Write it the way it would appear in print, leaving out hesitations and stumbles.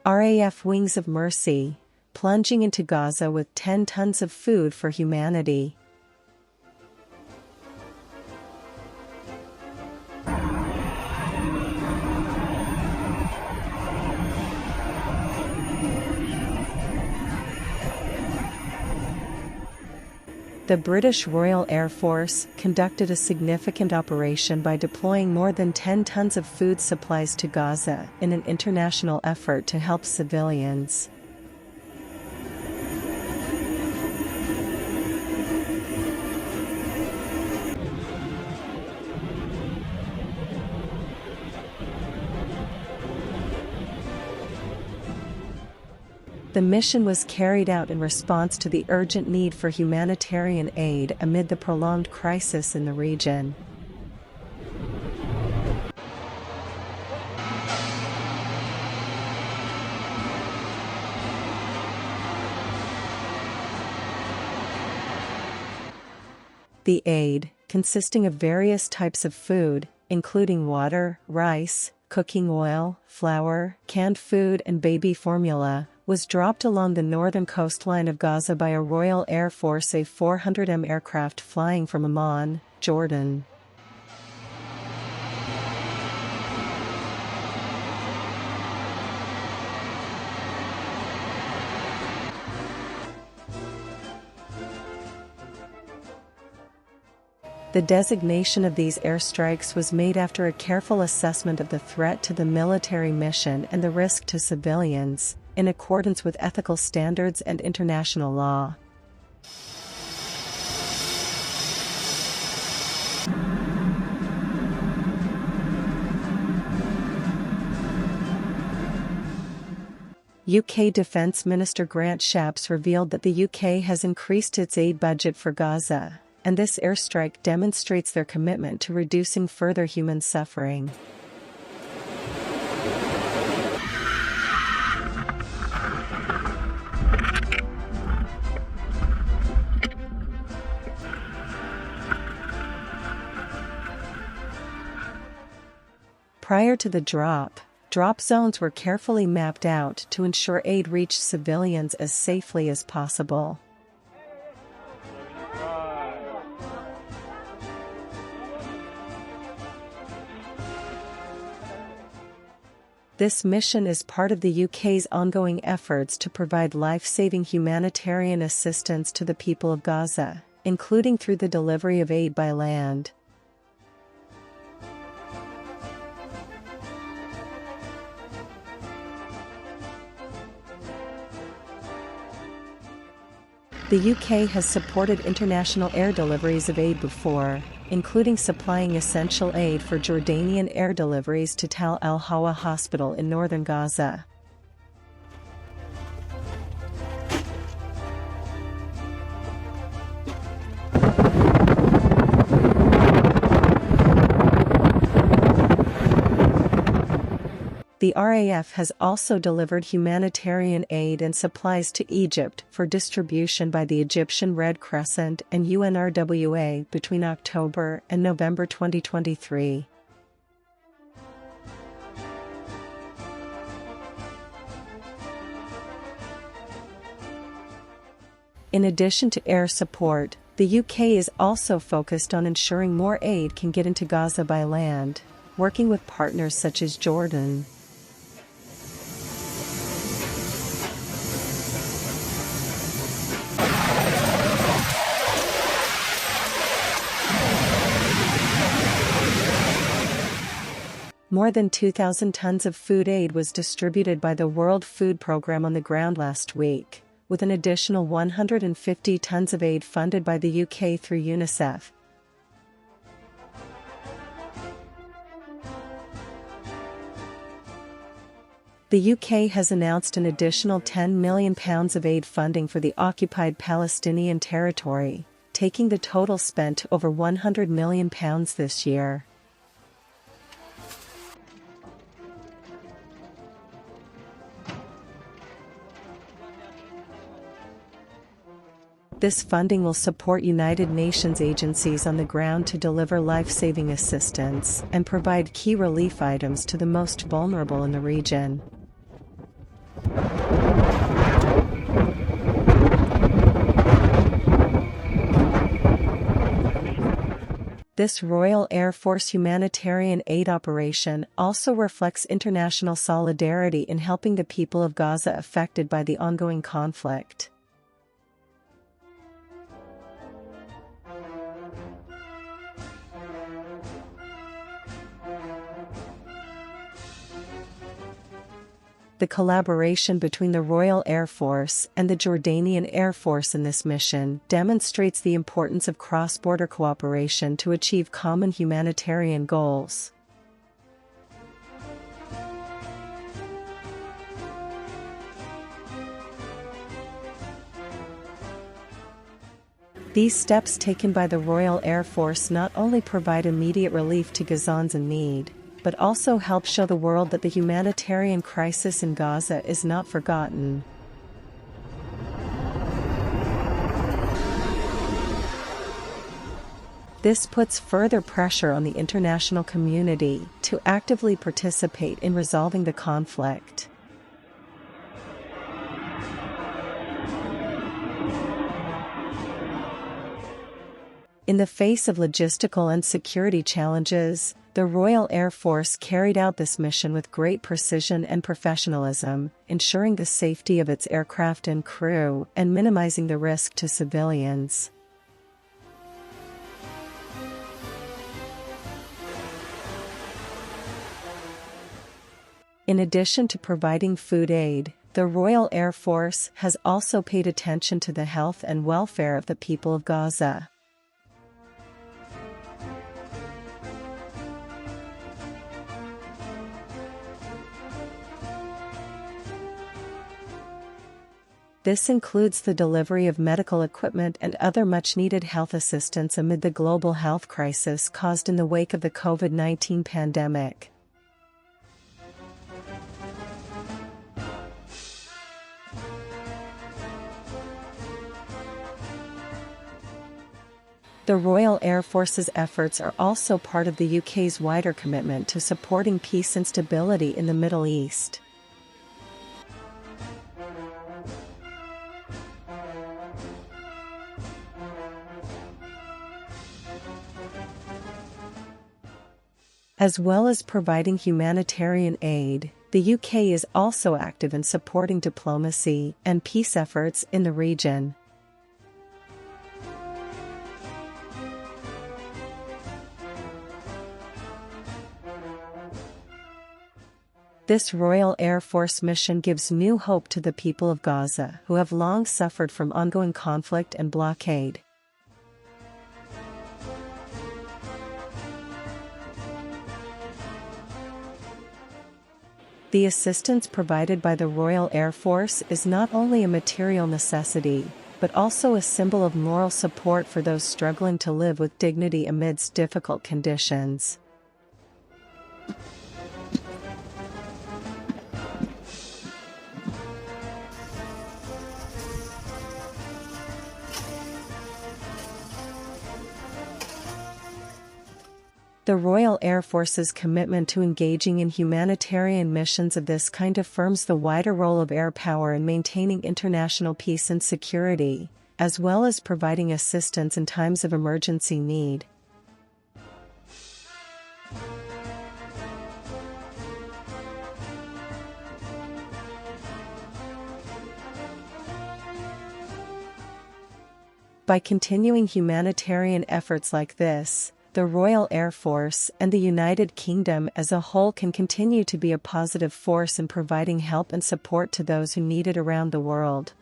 RAF Wings of Mercy, plunging into Gaza with 10 tons of food for humanity. The British Royal Air Force conducted a significant operation by deploying more than 10 tons of food supplies to Gaza in an international effort to help civilians. The mission was carried out in response to the urgent need for humanitarian aid amid the prolonged crisis in the region. The aid, consisting of various types of food, including water, rice, cooking oil, flour, canned food and baby formula, was dropped along the northern coastline of Gaza by a Royal Air Force A400M aircraft flying from Amman, Jordan. The designation of these airstrikes was made after a careful assessment of the threat to the military mission and the risk to civilians, in accordance with ethical standards and international law. UK Defence Minister Grant Shapps revealed that the UK has increased its aid budget for Gaza, and this airstrike demonstrates their commitment to reducing further human suffering. Prior to the drop zones were carefully mapped out to ensure aid reached civilians as safely as possible. This mission is part of the UK's ongoing efforts to provide life-saving humanitarian assistance to the people of Gaza, including through the delivery of aid by land. The UK has supported international air deliveries of aid before, including supplying essential aid for Jordanian air deliveries to Tal al-Hawa Hospital in northern Gaza. The RAF has also delivered humanitarian aid and supplies to Egypt for distribution by the Egyptian Red Crescent and UNRWA between October and November 2023. In addition to air support, the UK is also focused on ensuring more aid can get into Gaza by land, working with partners such as Jordan. More than 2,000 tons of food aid was distributed by the World Food Programme on the ground last week, with an additional 150 tons of aid funded by the UK through UNICEF. The UK has announced an additional £10 million of aid funding for the occupied Palestinian territory, taking the total spent to over £100 million this year. This funding will support United Nations agencies on the ground to deliver life-saving assistance and provide key relief items to the most vulnerable in the region. This Royal Air Force humanitarian aid operation also reflects international solidarity in helping the people of Gaza affected by the ongoing conflict. The collaboration between the Royal Air Force and the Jordanian Air Force in this mission demonstrates the importance of cross-border cooperation to achieve common humanitarian goals. These steps taken by the Royal Air Force not only provide immediate relief to Gazans in need, but also help show the world that the humanitarian crisis in Gaza is not forgotten. This puts further pressure on the international community to actively participate in resolving the conflict. In the face of logistical and security challenges, the Royal Air Force carried out this mission with great precision and professionalism, ensuring the safety of its aircraft and crew and minimizing the risk to civilians. In addition to providing food aid, the Royal Air Force has also paid attention to the health and welfare of the people of Gaza. This includes the delivery of medical equipment and other much-needed health assistance amid the global health crisis caused in the wake of the COVID-19 pandemic. The Royal Air Force's efforts are also part of the UK's wider commitment to supporting peace and stability in the Middle East. As well as providing humanitarian aid, the UK is also active in supporting diplomacy and peace efforts in the region. This Royal Air Force mission gives new hope to the people of Gaza, who have long suffered from ongoing conflict and blockade. The assistance provided by the Royal Air Force is not only a material necessity, but also a symbol of moral support for those struggling to live with dignity amidst difficult conditions. The Royal Air Force's commitment to engaging in humanitarian missions of this kind affirms the wider role of air power in maintaining international peace and security, as well as providing assistance in times of emergency need. By continuing humanitarian efforts like this, the Royal Air Force and the United Kingdom as a whole can continue to be a positive force in providing help and support to those who need it around the world.